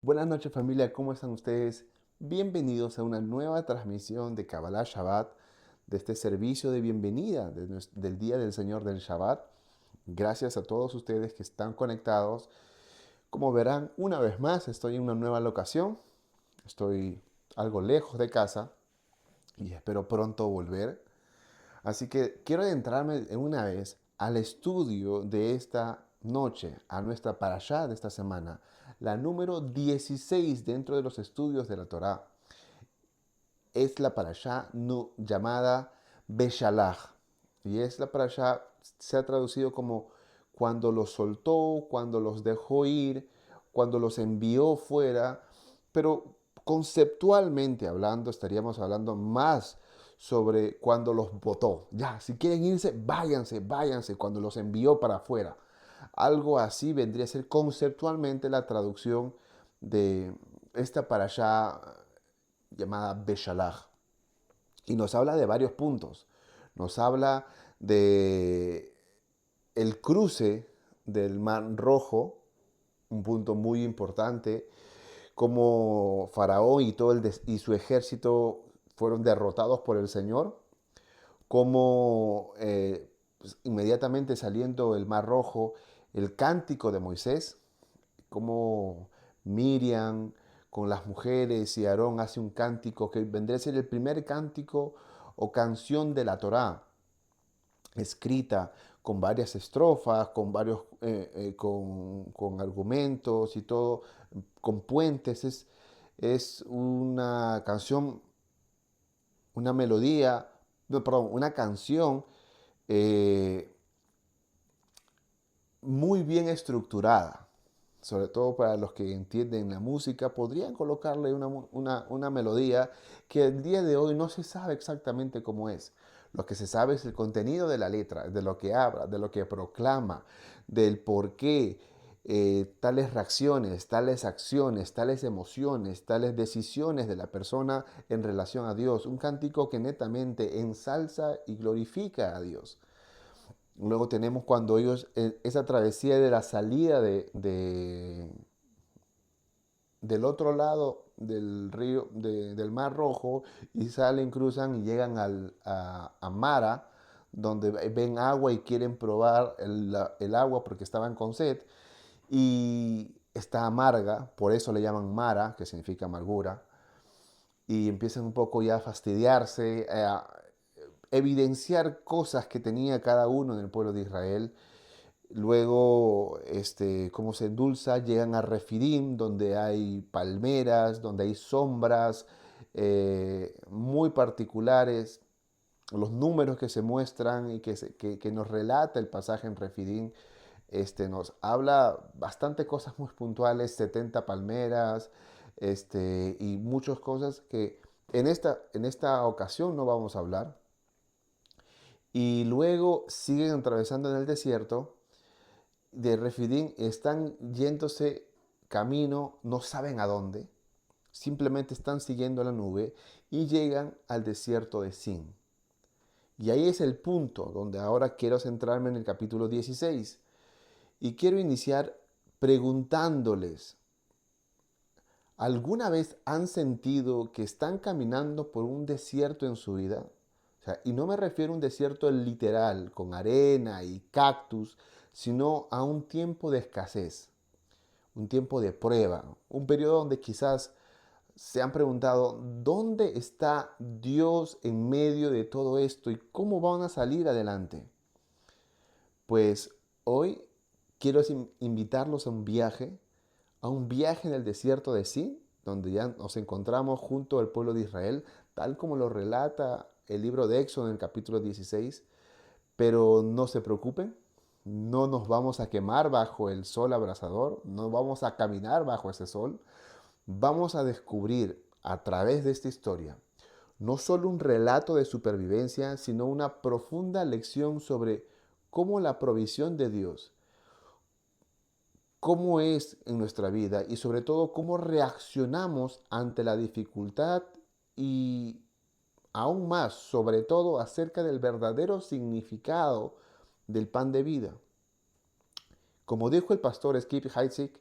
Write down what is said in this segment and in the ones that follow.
Buenas noches familia, ¿cómo están ustedes? Bienvenidos a una nueva transmisión de Kabbalah Shabbat, de este servicio de bienvenida del Día del Señor del Shabbat. Gracias a todos ustedes que están conectados. Como verán, una vez más estoy en una nueva locación. Estoy algo lejos de casa y espero pronto volver. Así que quiero adentrarme en una vez al estudio de esta noche, a nuestra parashá de esta semana, la número 16 dentro de los estudios de la Torá. Es la parashá llamada Beshalach. Y es la parashá, se ha traducido como cuando los soltó, cuando los dejó ir, cuando los envió fuera. Pero conceptualmente hablando, estaríamos hablando más sobre cuando los botó. Ya, si quieren irse, váyanse, váyanse, cuando los envió para afuera. Algo así vendría a ser conceptualmente la traducción de esta parashá llamada Beshalach. Y nos habla de varios puntos. Nos habla de el cruce del Mar Rojo, un punto muy importante, como Faraón y y su ejército fueron derrotados por el Señor, como pues, inmediatamente saliendo el Mar Rojo, el cántico de Moisés, como Miriam con las mujeres y Aarón hace un cántico que vendría a ser el primer cántico o canción de la Torá, escrita con varias estrofas, con argumentos y todo, con puentes. Es una canción, una melodía, no, perdón, una canción eh, muy bien estructurada, sobre todo para los que entienden la música, podrían colocarle una melodía que el día de hoy no se sabe exactamente cómo es. Lo que se sabe es el contenido de la letra, de lo que habla, de lo que proclama, del por qué tales reacciones, tales acciones, tales emociones, tales decisiones de la persona en relación a Dios. Un cántico que netamente ensalza y glorifica a Dios. Luego tenemos cuando ellos, esa travesía de la salida del otro lado del río, del Mar Rojo, y salen, cruzan y llegan a Mara, donde ven agua y quieren probar el agua porque estaban con sed, y está amarga, por eso le llaman Mara, que significa amargura, y empiezan un poco ya a fastidiarse, a evidenciar cosas que tenía cada uno en el pueblo de Israel. Luego, como se endulza, llegan a Refidim, donde hay palmeras, donde hay sombras muy particulares. Los números que se muestran y que nos relata el pasaje en Refidim, nos habla bastante cosas muy puntuales, 70 palmeras, y muchas cosas que en esta ocasión no vamos a hablar. Y luego siguen atravesando en el desierto de Refidim, están yéndose camino, no saben a dónde, simplemente están siguiendo la nube y llegan al desierto de Sin. Y ahí es el punto donde ahora quiero centrarme en el capítulo 16 y quiero iniciar preguntándoles, ¿alguna vez han sentido que están caminando por un desierto en su vida? O sea, y no me refiero a un desierto literal, con arena y cactus, sino a un tiempo de escasez, un tiempo de prueba, un periodo donde quizás se han preguntado, ¿dónde está Dios en medio de todo esto y cómo van a salir adelante? Pues hoy quiero invitarlos a un viaje en el desierto de Sin, donde ya nos encontramos junto al pueblo de Israel, tal como lo relata el libro de Éxodo en el capítulo 16. Pero no se preocupen, no nos vamos a quemar bajo el sol abrasador, no vamos a caminar bajo ese sol. Vamos a descubrir a través de esta historia no solo un relato de supervivencia, sino una profunda lección sobre cómo la provisión de Dios, cómo es en nuestra vida y sobre todo cómo reaccionamos ante la dificultad y aún más, sobre todo acerca del verdadero significado del pan de vida. Como dijo el pastor Skip Heitzig,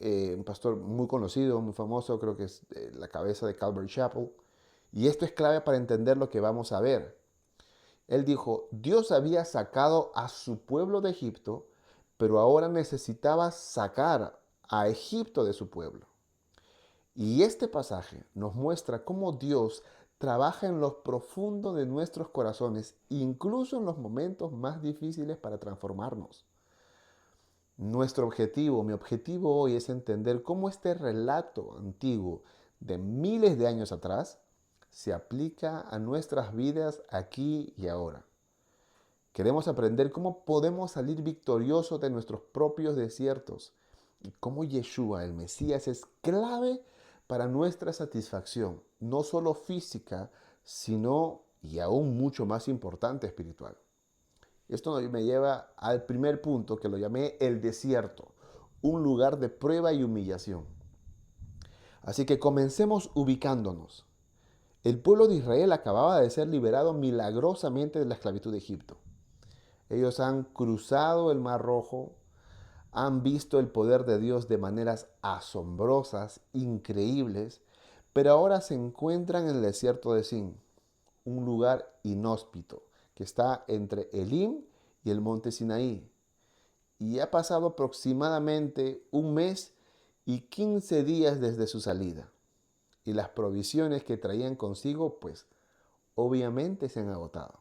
un pastor muy conocido, muy famoso, creo que es la cabeza de Calvary Chapel. Y esto es clave para entender lo que vamos a ver. Él dijo, Dios había sacado a su pueblo de Egipto, pero ahora necesitaba sacar a Egipto de su pueblo. Y este pasaje nos muestra cómo Dios trabaja en lo profundo de nuestros corazones, incluso en los momentos más difíciles para transformarnos. Nuestro objetivo, mi objetivo hoy es entender cómo este relato antiguo de miles de años atrás se aplica a nuestras vidas aquí y ahora. Queremos aprender cómo podemos salir victoriosos de nuestros propios desiertos y cómo Yeshua, el Mesías, es clave para nuestra satisfacción, no solo física, sino y aún mucho más importante espiritual. Esto me lleva al primer punto que lo llamé el desierto, un lugar de prueba y humillación. Así que comencemos ubicándonos. El pueblo de Israel acababa de ser liberado milagrosamente de la esclavitud de Egipto. Ellos han cruzado el Mar Rojo, han visto el poder de Dios de maneras asombrosas, increíbles, pero ahora se encuentran en el desierto de Sin, un lugar inhóspito que está entre Elim y el monte Sinaí. Y ha pasado aproximadamente un mes y 15 días desde su salida. Y las provisiones que traían consigo, pues obviamente se han agotado.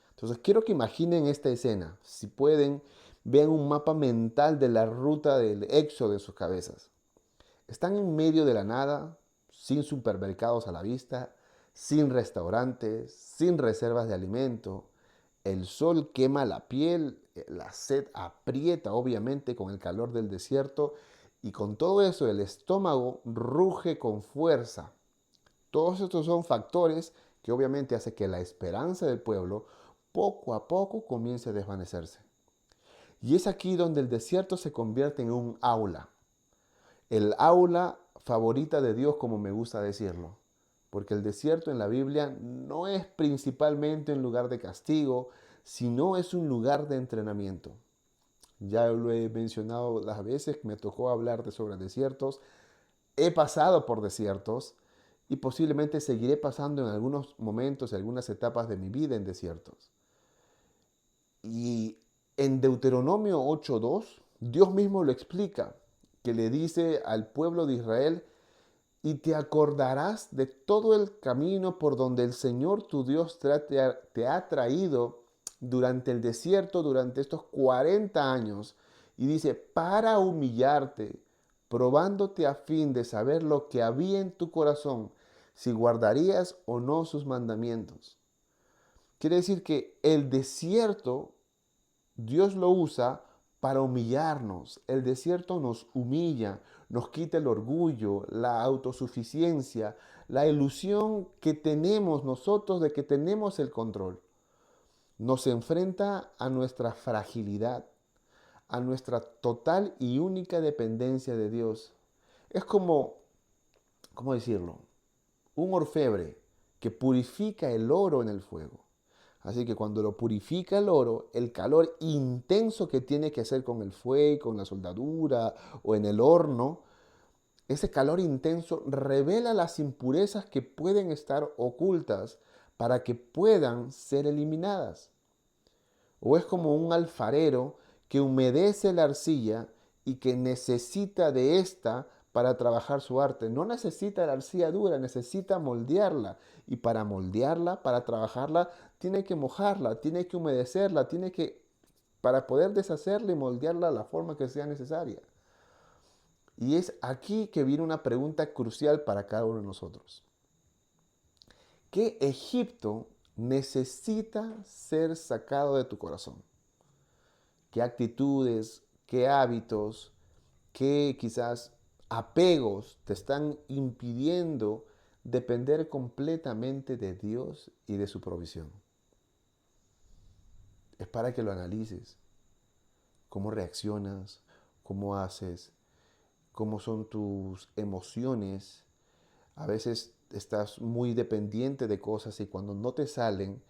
Entonces quiero que imaginen esta escena. Si pueden, vean un mapa mental de la ruta del éxodo de sus cabezas. Están en medio de la nada, sin supermercados a la vista, sin restaurantes, sin reservas de alimento. El sol quema la piel, la sed aprieta obviamente con el calor del desierto y con todo eso el estómago ruge con fuerza. Todos estos son factores que obviamente hacen que la esperanza del pueblo poco a poco comience a desvanecerse. Y es aquí donde el desierto se convierte en un aula. El aula favorita de Dios, como me gusta decirlo. Porque el desierto en la Biblia no es principalmente un lugar de castigo, sino es un lugar de entrenamiento. Ya lo he mencionado las veces que me tocó hablar sobre desiertos. He pasado por desiertos y posiblemente seguiré pasando en algunos momentos y algunas etapas de mi vida en desiertos. Y en Deuteronomio 8:2, Dios mismo lo explica, que le dice al pueblo de Israel, y te acordarás de todo el camino por donde el Señor tu Dios te ha traído durante el desierto, durante estos 40 años. Y dice, para humillarte, probándote a fin de saber lo que había en tu corazón, si guardarías o no sus mandamientos. Quiere decir que el desierto Dios lo usa para humillarnos. El desierto nos humilla, nos quita el orgullo, la autosuficiencia, la ilusión que tenemos nosotros de que tenemos el control. Nos enfrenta a nuestra fragilidad, a nuestra total y única dependencia de Dios. Es como, ¿cómo decirlo? Un orfebre que purifica el oro en el fuego. Así que cuando lo purifica el oro, el calor intenso que tiene que hacer con el fuego, con la soldadura o en el horno, ese calor intenso revela las impurezas que pueden estar ocultas para que puedan ser eliminadas. O es como un alfarero que humedece la arcilla y que necesita de esta para trabajar su arte. No necesita la arcilla dura, necesita moldearla. Y para moldearla, para trabajarla, tiene que mojarla, tiene que humedecerla, para poder deshacerla y moldearla a la forma que sea necesaria. Y es aquí que viene una pregunta crucial para cada uno de nosotros. ¿Qué Egipto necesita ser sacado de tu corazón? ¿Qué actitudes, qué hábitos, qué quizás apegos te están impidiendo depender completamente de Dios y de su provisión? Es para que lo analices. ¿Cómo reaccionas? ¿Cómo haces? ¿Cómo son tus emociones? A veces estás muy dependiente de cosas y cuando no te salen,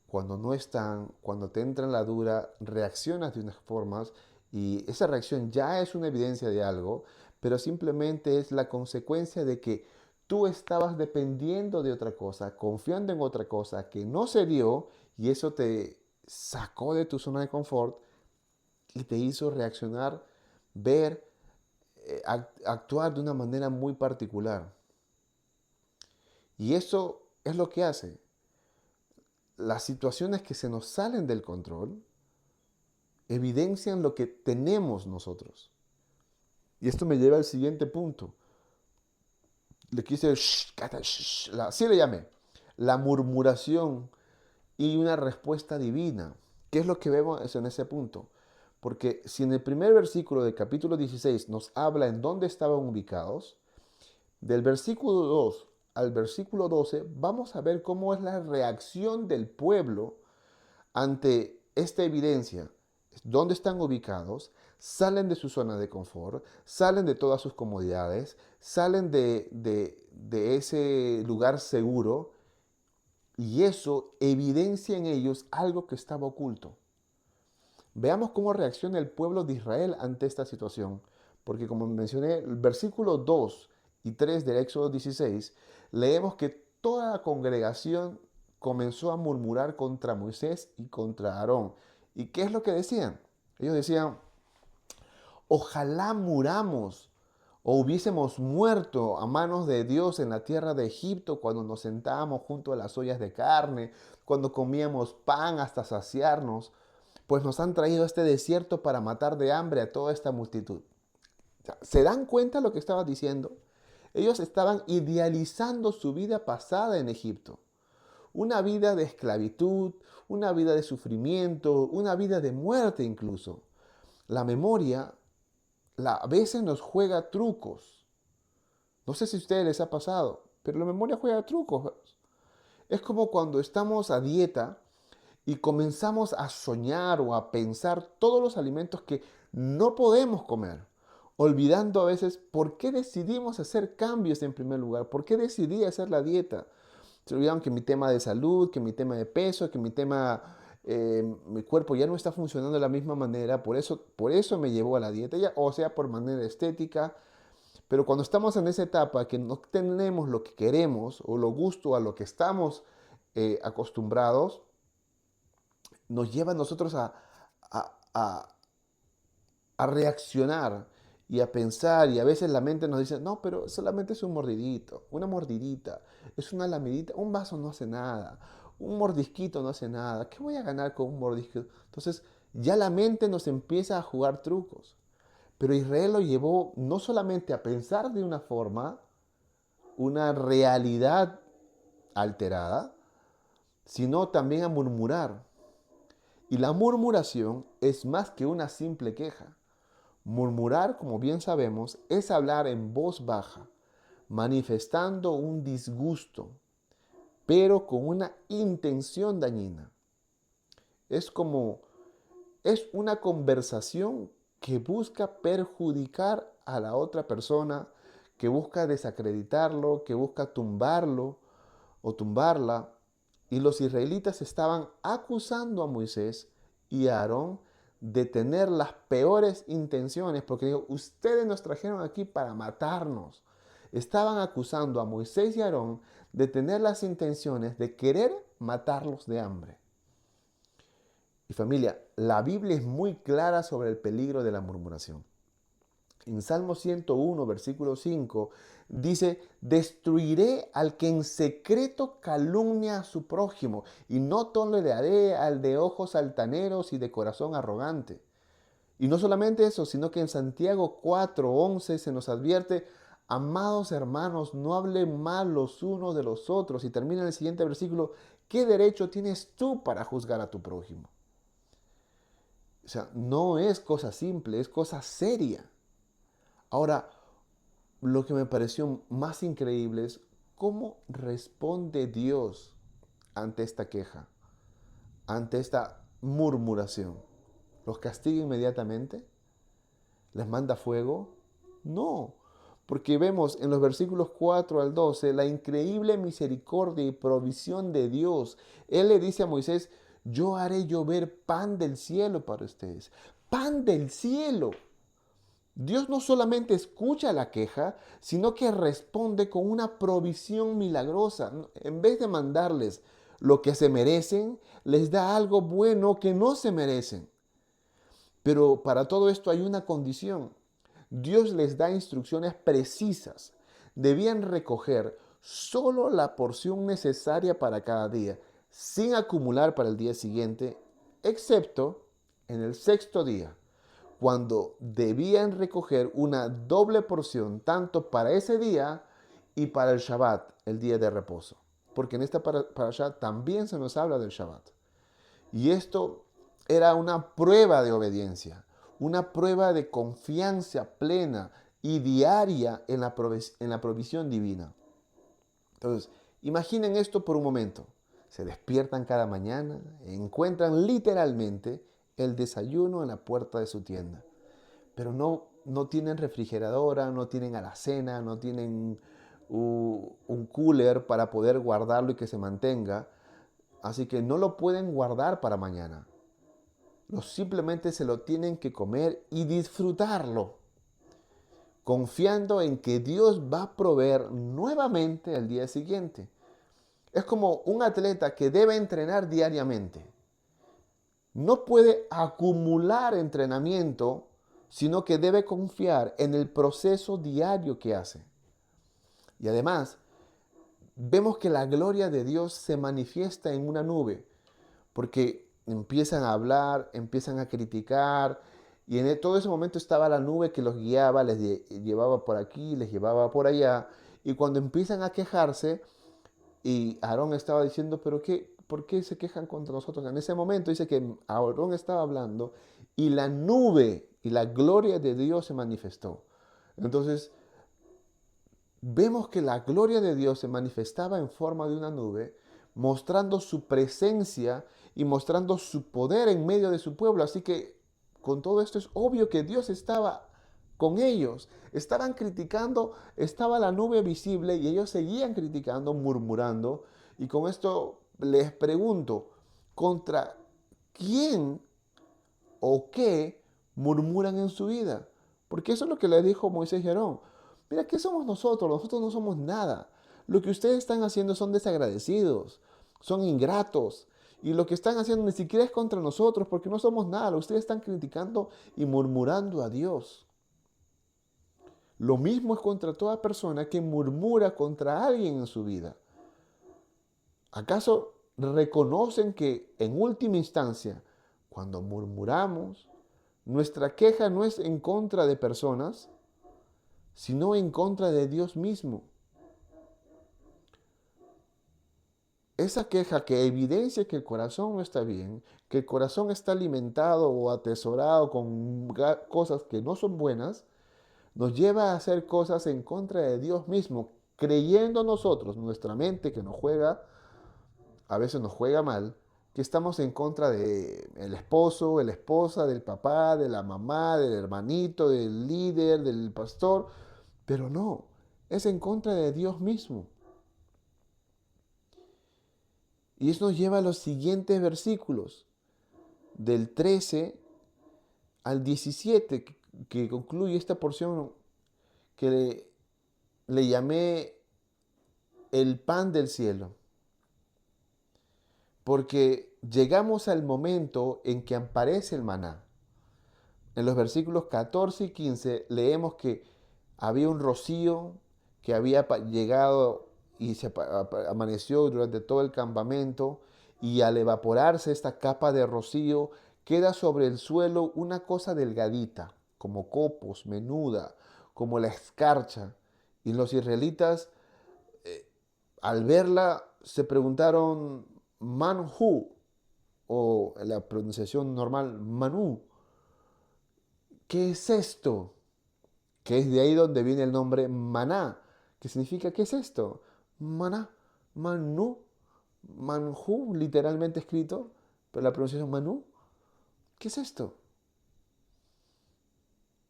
cuando no están, cuando te entra en la dura, reaccionas de unas formas Y esa reacción ya es una evidencia de algo, pero simplemente es la consecuencia de que tú estabas dependiendo de otra cosa, confiando en otra cosa que no se dio y eso te sacó de tu zona de confort y te hizo reaccionar, ver, actuar de una manera muy particular. Y eso es lo que hace. Las situaciones que se nos salen del control evidencian lo que tenemos nosotros. Y esto me lleva al siguiente punto. Le quise, así le llamé, la murmuración y una respuesta divina. ¿Qué es lo que vemos en ese punto? Porque si en el primer versículo del capítulo 16 nos habla en dónde estaban ubicados, del versículo 2 al versículo 12 vamos a ver cómo es la reacción del pueblo ante esta evidencia. ¿Dónde están ubicados? Salen de su zona de confort, salen de todas sus comodidades, salen de ese lugar seguro y eso evidencia en ellos algo que estaba oculto. Veamos cómo reacciona el pueblo de Israel ante esta situación, porque como mencioné, el versículo 2 y 3 del Éxodo 16, leemos que toda la congregación comenzó a murmurar contra Moisés y contra Aarón. ¿Y qué es lo que decían? Ellos decían, ojalá muramos o hubiésemos muerto a manos de Dios en la tierra de Egipto cuando nos sentábamos junto a las ollas de carne, cuando comíamos pan hasta saciarnos, pues nos han traído a este desierto para matar de hambre a toda esta multitud. ¿Se dan cuenta de lo que estaba diciendo? Ellos estaban idealizando su vida pasada en Egipto. Una vida de esclavitud, una vida de sufrimiento, una vida de muerte incluso. La memoria a veces nos juega trucos. No sé si a ustedes les ha pasado, pero la memoria juega trucos. Es como cuando estamos a dieta y comenzamos a soñar o a pensar todos los alimentos que no podemos comer, olvidando a veces por qué decidimos hacer cambios en primer lugar, por qué decidí hacer la dieta. Se olvidaron que mi tema de salud, que mi tema de peso, que mi cuerpo ya no está funcionando de la misma manera, por eso me llevó a la dieta, ya, o sea, por manera estética. Pero cuando estamos en esa etapa que no tenemos lo que queremos o lo gusto a lo que estamos acostumbrados, nos lleva a nosotros a, a- a reaccionar y a pensar, y a veces la mente nos dice, no, pero solamente es un mordidito, una mordidita, es una lamidita, un vaso no hace nada, un mordisquito no hace nada, ¿qué voy a ganar con un mordisco? Entonces ya la mente nos empieza a jugar trucos. Pero Israel lo llevó no solamente a pensar de una forma, una realidad alterada, sino también a murmurar. Y la murmuración es más que una simple queja. Murmurar, como bien sabemos, es hablar en voz baja, manifestando un disgusto, pero con una intención dañina. Es como, es una conversación que busca perjudicar a la otra persona, que busca desacreditarlo, que busca tumbarlo o tumbarla. Y los israelitas estaban acusando a Moisés y a Aarón de tener las peores intenciones, porque dijo, ustedes nos trajeron aquí para matarnos. Estaban acusando a Moisés y a Aarón de tener las intenciones de querer matarlos de hambre. Y familia, la Biblia es muy clara sobre el peligro de la murmuración. En Salmo 101, versículo 5, dice, destruiré al que en secreto calumnia a su prójimo y no toleraré al de ojos altaneros y de corazón arrogante. Y no solamente eso, sino que en Santiago 4:11 se nos advierte, amados hermanos, no hablen mal los unos de los otros. Y termina en el siguiente versículo, ¿qué derecho tienes tú para juzgar a tu prójimo? O sea, no es cosa simple, es cosa seria. Ahora, lo que me pareció más increíble es cómo responde Dios ante esta queja, ante esta murmuración. ¿Los castiga inmediatamente? ¿Les manda fuego? No, porque vemos en los versículos 4 al 12 la increíble misericordia y provisión de Dios. Él le dice a Moisés, yo haré llover pan del cielo para ustedes, pan del cielo. Dios no solamente escucha la queja, sino que responde con una provisión milagrosa. En vez de mandarles lo que se merecen, les da algo bueno que no se merecen. Pero para todo esto hay una condición. Dios les da instrucciones precisas. Debían recoger solo la porción necesaria para cada día, sin acumular para el día siguiente, excepto en el sexto día, cuando debían recoger una doble porción tanto para ese día y para el Shabbat, el día de reposo. Porque en esta parashá también se nos habla del Shabbat. Y esto era una prueba de obediencia, una prueba de confianza plena y diaria en la provisión divina. Entonces, imaginen esto por un momento. Se despiertan cada mañana, encuentran literalmente el desayuno en la puerta de su tienda. Pero no tienen refrigeradora, no tienen alacena, no tienen un cooler para poder guardarlo y que se mantenga. Así que no lo pueden guardar para mañana. Simplemente se lo tienen que comer y disfrutarlo, confiando en que Dios va a proveer nuevamente al día siguiente. Es como un atleta que debe entrenar diariamente. No puede acumular entrenamiento, sino que debe confiar en el proceso diario que hace. Y además, vemos que la gloria de Dios se manifiesta en una nube, porque empiezan a hablar, empiezan a criticar, y en todo ese momento estaba la nube que los guiaba, les llevaba por aquí, les llevaba por allá, y cuando empiezan a quejarse, y Aarón estaba diciendo, pero ¿por qué se quejan contra nosotros? En ese momento dice que Aarón estaba hablando, y la nube y la gloria de Dios se manifestó. Entonces, vemos que la gloria de Dios se manifestaba en forma de una nube, mostrando su presencia y mostrando su poder en medio de su pueblo. Así que con todo esto es obvio que Dios estaba con ellos. Estaban criticando, estaba la nube visible y ellos seguían criticando, murmurando. Y con esto les pregunto, ¿contra quién o qué murmuran en su vida? Porque eso es lo que le dijo Moisés y Aarón. Mira, ¿qué somos nosotros? Nosotros no somos nada. Lo que ustedes están haciendo son desagradecidos, son ingratos. Y lo que están haciendo ni siquiera es contra nosotros, porque no somos nada. Ustedes están criticando y murmurando a Dios. Lo mismo es contra toda persona que murmura contra alguien en su vida. ¿Acaso reconocen que en última instancia, cuando murmuramos, nuestra queja no es en contra de personas, sino en contra de Dios mismo? Esa queja que evidencia que el corazón no está bien, que el corazón está alimentado o atesorado con cosas que no son buenas, nos lleva a hacer cosas en contra de Dios mismo, creyendo nosotros, nuestra mente que nos juega, a veces nos juega mal, que estamos en contra de el esposo, la esposa, del papá, de la mamá, del hermanito, del líder, del pastor, pero no, es en contra de Dios mismo. Y eso nos lleva a los siguientes versículos, del 13 al 17, que concluye esta porción que le llamé el pan del cielo. Porque llegamos al momento en que aparece el maná. En los versículos 14 y 15 leemos que había un rocío que había llegado y se amaneció durante todo el campamento, y al evaporarse esta capa de rocío queda sobre el suelo una cosa delgadita, como copos, menuda, como la escarcha. Y los israelitas, al verla, se preguntaron, Manhu, o la pronunciación normal, Manú, ¿qué es esto? Que es de ahí donde viene el nombre maná, que significa, ¿qué es esto? Maná, manú, manjú, literalmente escrito, pero la pronunciación manú, ¿qué es esto?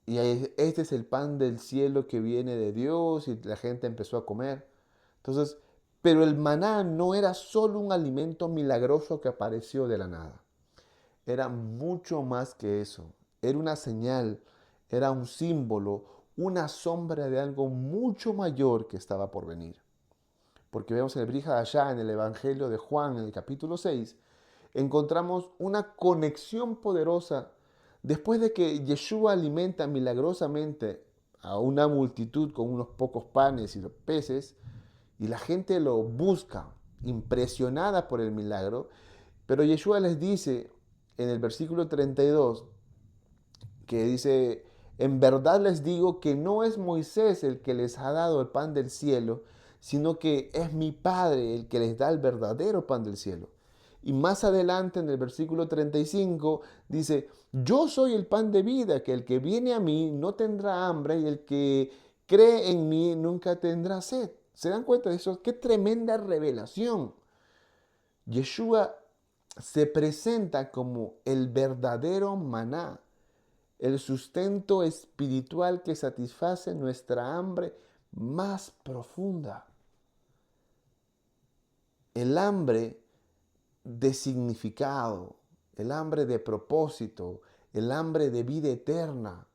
Y este es el pan del cielo que viene de Dios, y la gente empezó a comer. Entonces, pero el maná no era solo un alimento milagroso que apareció de la nada. Era mucho más que eso. era una señal, era un símbolo, una sombra de algo mucho mayor que estaba por venir. Porque vemos en el Brija allá en el Evangelio de Juan, en el capítulo 6, encontramos una conexión poderosa después de que Yeshua alimenta milagrosamente a una multitud con unos pocos panes y los peces, y la gente lo busca, impresionada por el milagro, pero Yeshua les dice en el versículo 32, que dice, en verdad les digo que no es Moisés el que les ha dado el pan del cielo, sino que es mi Padre el que les da el verdadero pan del cielo. Y más adelante en el versículo 35 dice, yo soy el pan de vida, que el que viene a mí no tendrá hambre y el que cree en mí nunca tendrá sed. ¿Se dan cuenta de eso? ¡Qué tremenda revelación! Yeshua se presenta como el verdadero maná, el sustento espiritual que satisface nuestra hambre más profunda. El hambre de significado, el hambre de propósito, el hambre de vida eterna.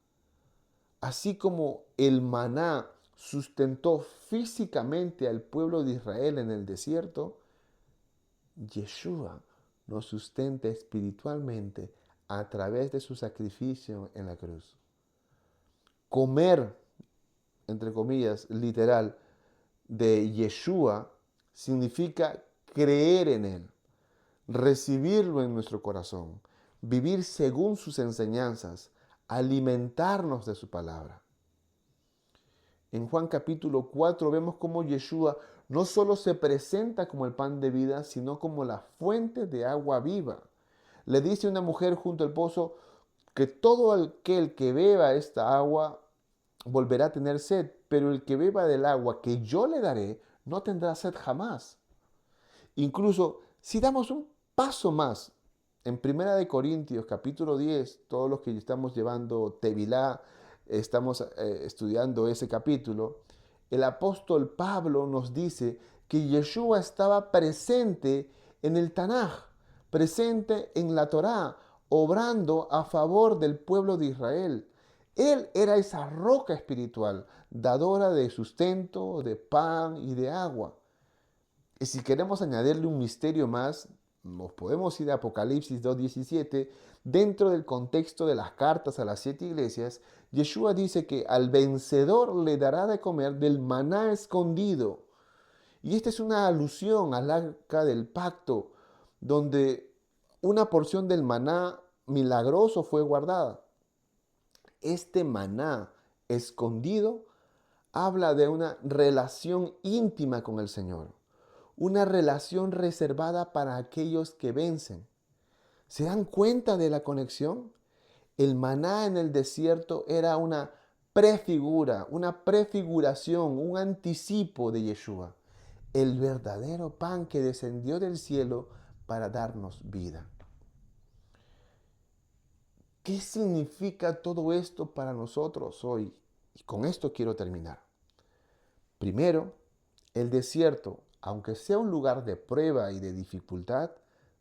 Así como el maná sustentó físicamente al pueblo de Israel en el desierto, Yeshua nos sustenta espiritualmente a través de su sacrificio en la cruz. Comer, entre comillas, literal, de Yeshua significa creer en Él, recibirlo en nuestro corazón, vivir según sus enseñanzas, alimentarnos de su palabra. En Juan capítulo 4 vemos cómo Yeshua no solo se presenta como el pan de vida, sino como la fuente de agua viva. Le dice una mujer junto al pozo que todo aquel que beba esta agua volverá a tener sed, pero el que beba del agua que yo le daré no tendrá sed jamás. Incluso si damos un paso más, en Primera de Corintios capítulo 10, todos los que estamos llevando Tevilá, estamos estudiando ese capítulo, el apóstol Pablo nos dice que Yeshua estaba presente en el Tanaj, presente en la Torá, obrando a favor del pueblo de Israel. Él era esa roca espiritual, dadora de sustento, de pan y de agua. Y si queremos añadirle un misterio más, nos podemos ir a Apocalipsis 2.17. Dentro del contexto de las cartas a las 7 iglesias, Yeshua dice que al vencedor le dará de comer del maná escondido. Y esta es una alusión al arca del pacto, donde una porción del maná milagroso fue guardada. Este maná escondido habla de una relación íntima con el Señor, una relación reservada para aquellos que vencen. ¿Se dan cuenta de la conexión? El maná en el desierto era una prefigura, una prefiguración, un anticipo de Yeshua, el verdadero pan que descendió del cielo para darnos vida. ¿Qué significa todo esto para nosotros hoy? Y con esto quiero terminar. Primero, el desierto, aunque sea un lugar de prueba y de dificultad,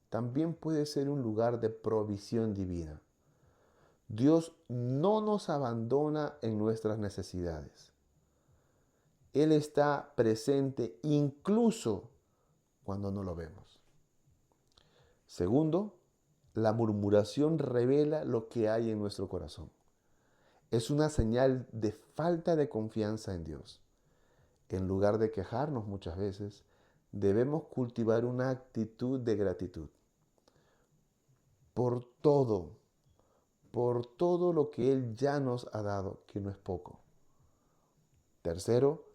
también puede ser un lugar de provisión divina. Dios no nos abandona en nuestras necesidades. Él está presente incluso cuando no lo vemos. Segundo, la murmuración revela lo que hay en nuestro corazón. Es una señal de falta de confianza en Dios. En lugar de quejarnos muchas veces, debemos cultivar una actitud de gratitud por todo lo que Él ya nos ha dado, que no es poco. Tercero,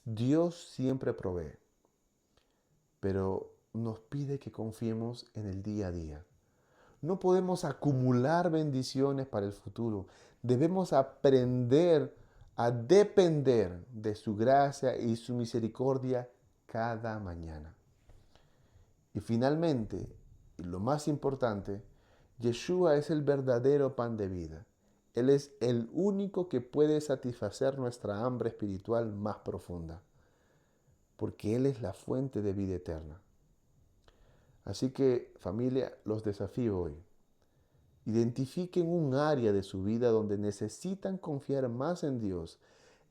Dios siempre provee, pero nos pide que confiemos en el día a día. No podemos acumular bendiciones para el futuro. Debemos aprender a depender de su gracia y su misericordia cada mañana. Y finalmente, y lo más importante, Yeshua es el verdadero pan de vida. Él es el único que puede satisfacer nuestra hambre espiritual más profunda, porque Él es la fuente de vida eterna. Así que, familia, los desafío hoy. Identifiquen un área de su vida donde necesitan confiar más en Dios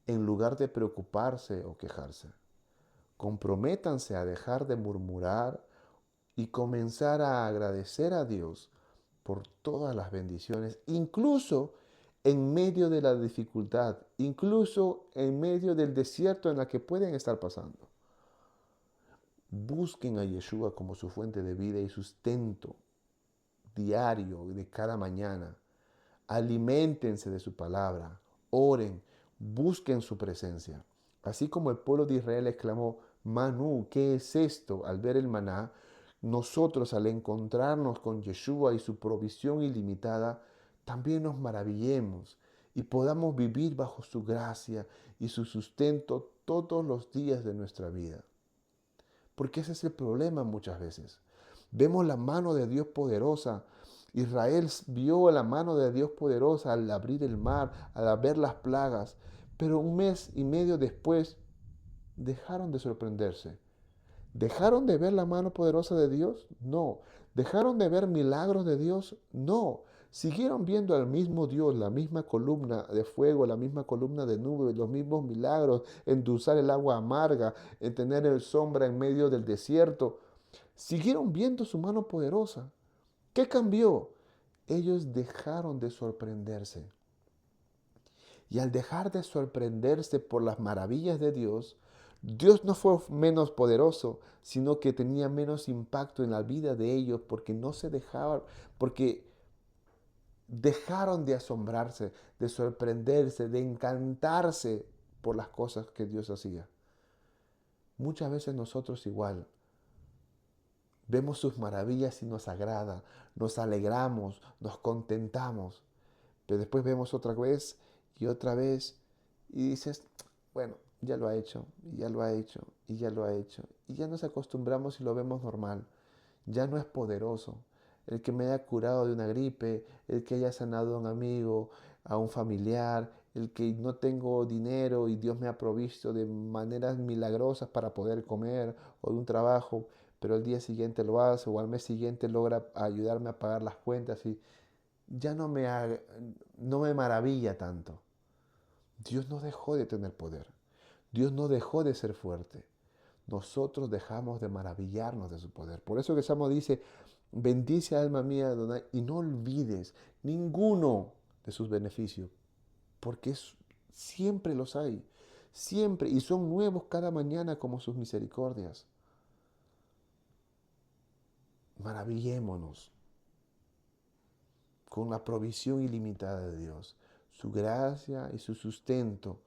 en lugar de preocuparse o quejarse. Comprométanse a dejar de murmurar y comenzar a agradecer a Dios por todas las bendiciones, incluso en medio de la dificultad, incluso en medio del desierto en la que pueden estar pasando. Busquen a Yeshua como su fuente de vida y sustento diario de cada mañana. Aliméntense de su palabra, oren, busquen su presencia. Así como el pueblo de Israel exclamó, Manú, ¿qué es esto? Al ver el maná, nosotros al encontrarnos con Yeshua y su provisión ilimitada, también nos maravillemos y podamos vivir bajo su gracia y su sustento todos los días de nuestra vida. Porque ese es el problema muchas veces. Vemos la mano de Dios poderosa. Israel vio la mano de Dios poderosa al abrir el mar, al ver las plagas. Pero un mes y medio después dejaron de sorprenderse. ¿Dejaron de ver la mano poderosa de Dios? No. ¿Dejaron de ver milagros de Dios? No. Siguieron viendo al mismo Dios, la misma columna de fuego, la misma columna de nube, los mismos milagros, endulzar el agua amarga, en tener el sombra en medio del desierto. Siguieron viendo su mano poderosa. ¿Qué cambió? Ellos dejaron de sorprenderse. Y al dejar de sorprenderse por las maravillas de Dios, Dios no fue menos poderoso, sino que tenía menos impacto en la vida de ellos porque no se dejaban, porque dejaron de asombrarse, de sorprenderse, de encantarse por las cosas que Dios hacía. Muchas veces nosotros igual vemos sus maravillas y nos agrada, nos alegramos, nos contentamos, pero después vemos otra vez y dices, bueno, ya lo ha hecho, y ya lo ha hecho, y ya lo ha hecho, y ya nos acostumbramos y lo vemos normal. Ya no es poderoso. El que me haya curado de una gripe, el que haya sanado a un amigo, a un familiar, el que no tengo dinero y Dios me ha provisto de maneras milagrosas para poder comer o de un trabajo, pero al día siguiente lo hace o al mes siguiente logra ayudarme a pagar las cuentas y ya no me maravilla tanto. Dios no dejó de tener poder. Dios no dejó de ser fuerte. Nosotros dejamos de maravillarnos de su poder. Por eso que Salmo dice, bendice alma mía Adonai y no olvides ninguno de sus beneficios, porque siempre los hay, siempre, y son nuevos cada mañana como sus misericordias. Maravillémonos con la provisión ilimitada de Dios. Su gracia y su sustento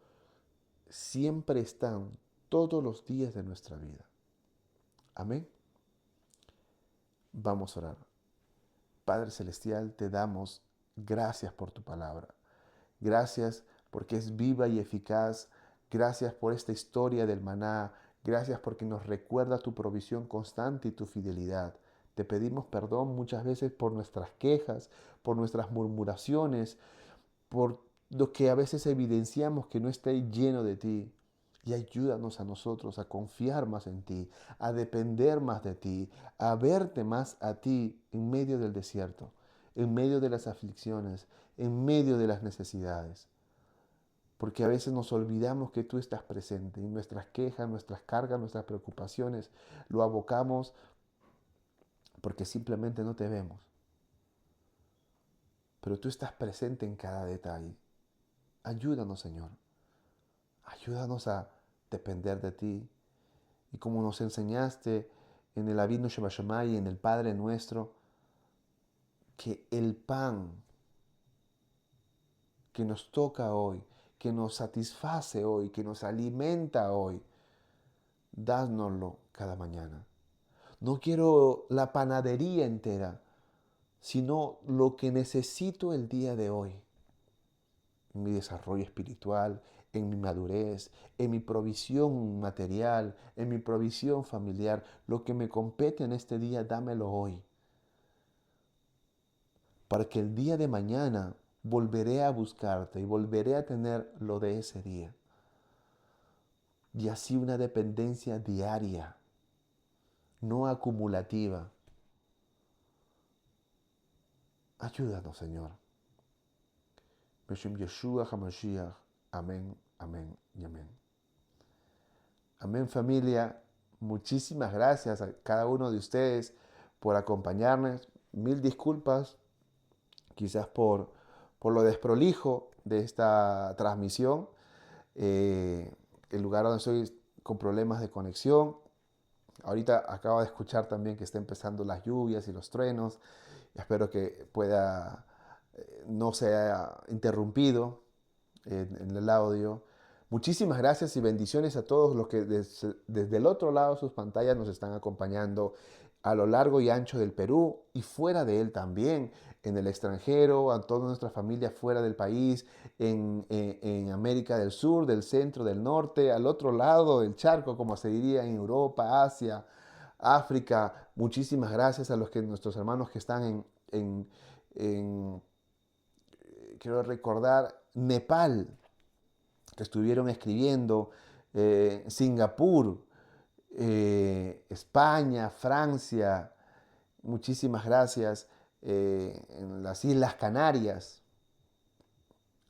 siempre están todos los días de nuestra vida. Amén. Vamos a orar. Padre Celestial, te damos gracias por tu palabra. Gracias porque es viva y eficaz. Gracias por esta historia del maná. Gracias porque nos recuerda tu provisión constante y tu fidelidad. Te pedimos perdón muchas veces por nuestras quejas, por nuestras murmuraciones, por lo que a veces evidenciamos que no está lleno de ti. Y ayúdanos a nosotros a confiar más en ti, a depender más de ti, a verte más a ti en medio del desierto, en medio de las aflicciones, en medio de las necesidades. Porque a veces nos olvidamos que tú estás presente y nuestras quejas, nuestras cargas, nuestras preocupaciones lo abocamos porque simplemente no te vemos. Pero tú estás presente en cada detalle. Ayúdanos, Señor. Ayúdanos a depender de ti. Y como nos enseñaste en el Avinu Sheba Shammai y en el Padre Nuestro, que el pan que nos toca hoy, que nos satisface hoy, que nos alimenta hoy, dánoslo cada mañana. No quiero la panadería entera, sino lo que necesito el día de hoy. En mi desarrollo espiritual, en mi madurez, en mi provisión material, en mi provisión familiar. Lo que me compete en este día, dámelo hoy. Para que el día de mañana volveré a buscarte y volveré a tener lo de ese día. Y así una dependencia diaria, no acumulativa. Ayúdanos, Señor. Beshem Yeshua HaMashiach. Amén, amén y amén. Amén, familia. Muchísimas gracias a cada uno de ustedes por acompañarnos. Mil disculpas, quizás por lo desprolijo de esta transmisión. El lugar donde estoy con problemas de conexión. Ahorita acabo de escuchar también que está empezando las lluvias y los truenos. Espero que pueda no sea interrumpido en el audio. Muchísimas gracias y bendiciones a todos los que desde el otro lado de sus pantallas nos están acompañando a lo largo y ancho del Perú y fuera de él también, en el extranjero, a toda nuestra familia fuera del país, en América del Sur, del centro, del norte, al otro lado del charco, como se diría, en Europa, Asia, África. Muchísimas gracias a nuestros hermanos que están en quiero recordar, Nepal, que estuvieron escribiendo, Singapur, España, Francia, muchísimas gracias, en las Islas Canarias,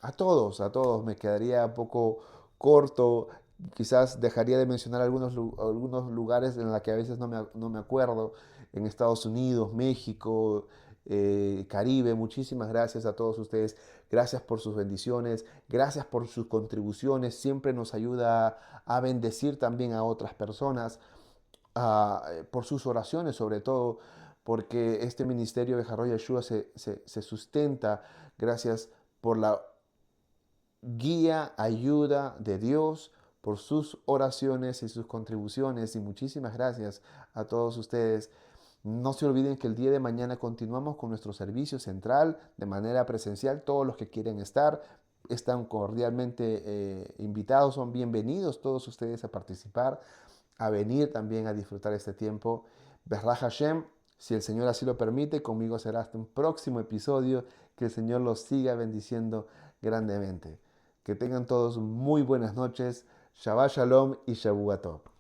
a todos, me quedaría un poco corto, quizás dejaría de mencionar algunos lugares en los que a veces no me acuerdo, en Estados Unidos, México, Caribe. Muchísimas gracias a todos ustedes, gracias por sus bendiciones, gracias por sus contribuciones, siempre nos ayuda a bendecir también a otras personas, por sus oraciones sobre todo, porque este ministerio de Jarro Yeshua se sustenta gracias por la guía, ayuda de Dios, por sus oraciones y sus contribuciones. Y muchísimas gracias a todos ustedes. No se olviden que el día de mañana continuamos con nuestro servicio central de manera presencial. Todos los que quieren estar están cordialmente invitados, son bienvenidos todos ustedes a participar, a venir también a disfrutar este tiempo. Bezrah Hashem, si el Señor así lo permite, conmigo será hasta un próximo episodio. Que el Señor los siga bendiciendo grandemente. Que tengan todos muy buenas noches. Shabbat Shalom y Shavuot Tov.